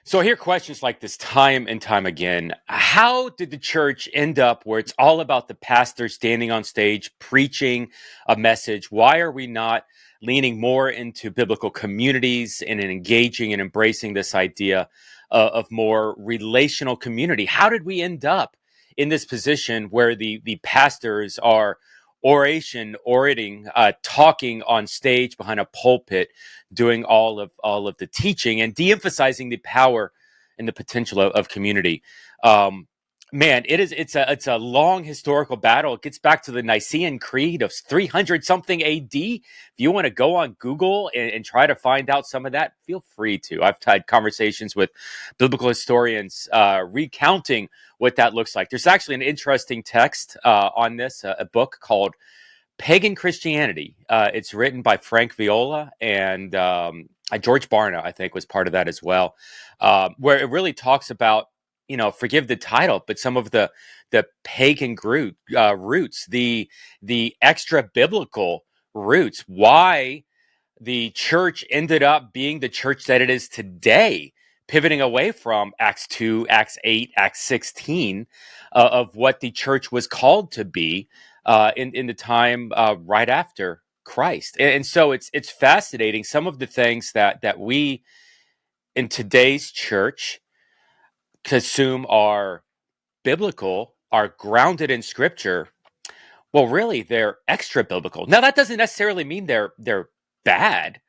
So I hear questions like this time and time again. How did the church end up where it's all about the pastor standing on stage preaching a message? Why are we not leaning more into biblical communities and in engaging and embracing this idea of more relational community? How did we end up in this position where the pastors are orating, talking on stage behind a pulpit, doing all of the teaching and de-emphasizing the power and the potential of community? Um, Man, it's a long historical battle. It gets back to the Nicene Creed of 300 something AD. If you want to go on Google and try to find out some of that, feel free to. I've had conversations with biblical historians recounting what that looks like. There's actually an interesting text on this, a book called Pagan Christianity. It's written by Frank Viola and George Barna, I think, was part of that as well, where it really talks about, forgive the title, but some of the pagan roots, the extra biblical roots, why the church ended up being the church that it is today, pivoting away from Acts 2, Acts 8, Acts 16, of what the church was called to be in the time right after Christ. And so it's fascinating. Some of the things that we in today's church consume are biblical, are grounded in scripture. Well, really, they're extra biblical. Now, that doesn't necessarily mean they're bad,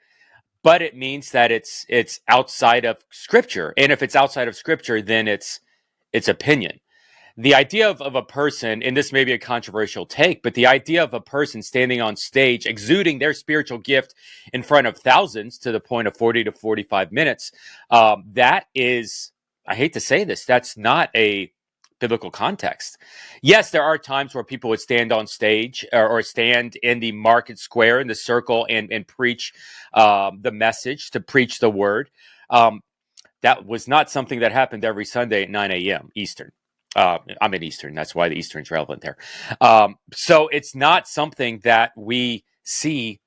but it means that it's outside of scripture. And if it's outside of scripture, then it's opinion. The idea of a person, and this may be a controversial take, but the idea of a person standing on stage exuding their spiritual gift in front of thousands to the point of 40 to 45 minutes, that is, I hate to say this, that's not a biblical context. Yes, there are times where people would stand on stage or stand in the market square in the circle and preach the message, to preach the word. That was not something that happened every Sunday at 9 a.m. Eastern. I'm in Eastern. That's why the Eastern's relevant there. So it's not something that we see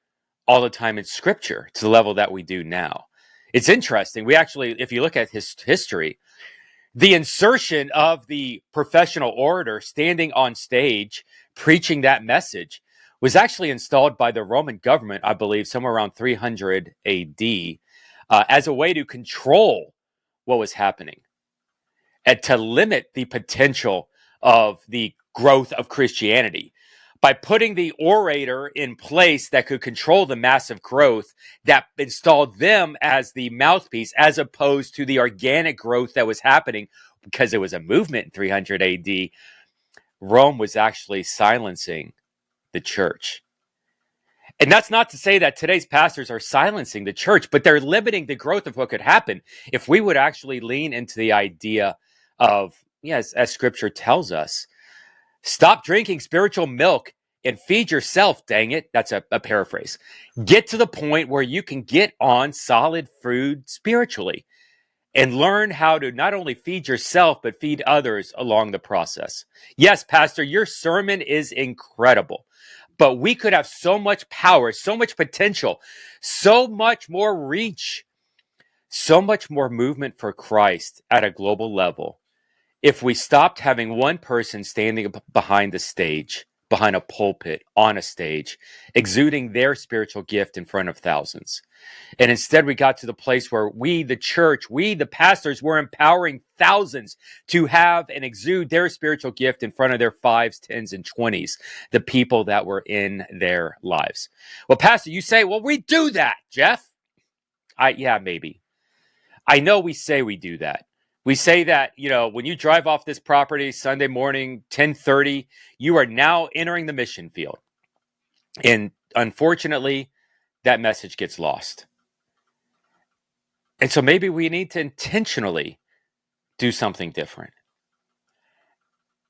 all the time in Scripture to the level that we do now. It's interesting. We actually, if you look at history, the insertion of the professional orator standing on stage preaching that message was actually installed by the Roman government, I believe, somewhere around 300 AD, as a way to control what was happening and to limit the potential of the growth of Christianity. By putting the orator in place that could control the massive growth, that installed them as the mouthpiece, as opposed to the organic growth that was happening because it was a movement in 300 AD, Rome was actually silencing the church. And that's not to say that today's pastors are silencing the church, but they're limiting the growth of what could happen if we would actually lean into the idea of, yes, as scripture tells us, stop drinking spiritual milk and feed yourself, dang it. That's a paraphrase. Get to the point where you can get on solid food spiritually and learn how to not only feed yourself, but feed others along the process. Yes, Pastor, your sermon is incredible, but we could have so much power, so much potential, so much more reach, so much more movement for Christ at a global level if we stopped having one person standing behind the stage, behind a pulpit, on a stage, exuding their spiritual gift in front of thousands. And instead, we got to the place where we, the church, we, the pastors, were empowering thousands to have and exude their spiritual gift in front of their 5s, 10s, and 20s, the people that were in their lives. Well, Pastor, you say, well, we do that, Jeff. Yeah, maybe. I know we say we do that. We say that, when you drive off this property Sunday morning, 10:30, you are now entering the mission field. And unfortunately, that message gets lost. And so maybe we need to intentionally do something different.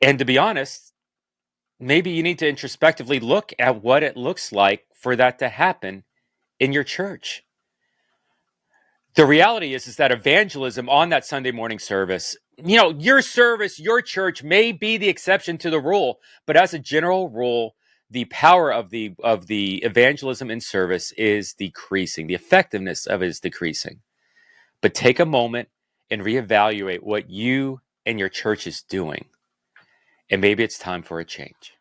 And to be honest, maybe you need to introspectively look at what it looks like for that to happen in your church. The reality is that evangelism on that Sunday morning service, your service, your church may be the exception to the rule, but as a general rule, the power of the evangelism in service is decreasing. The effectiveness of it is decreasing. But take a moment and reevaluate what you and your church is doing. And maybe it's time for a change.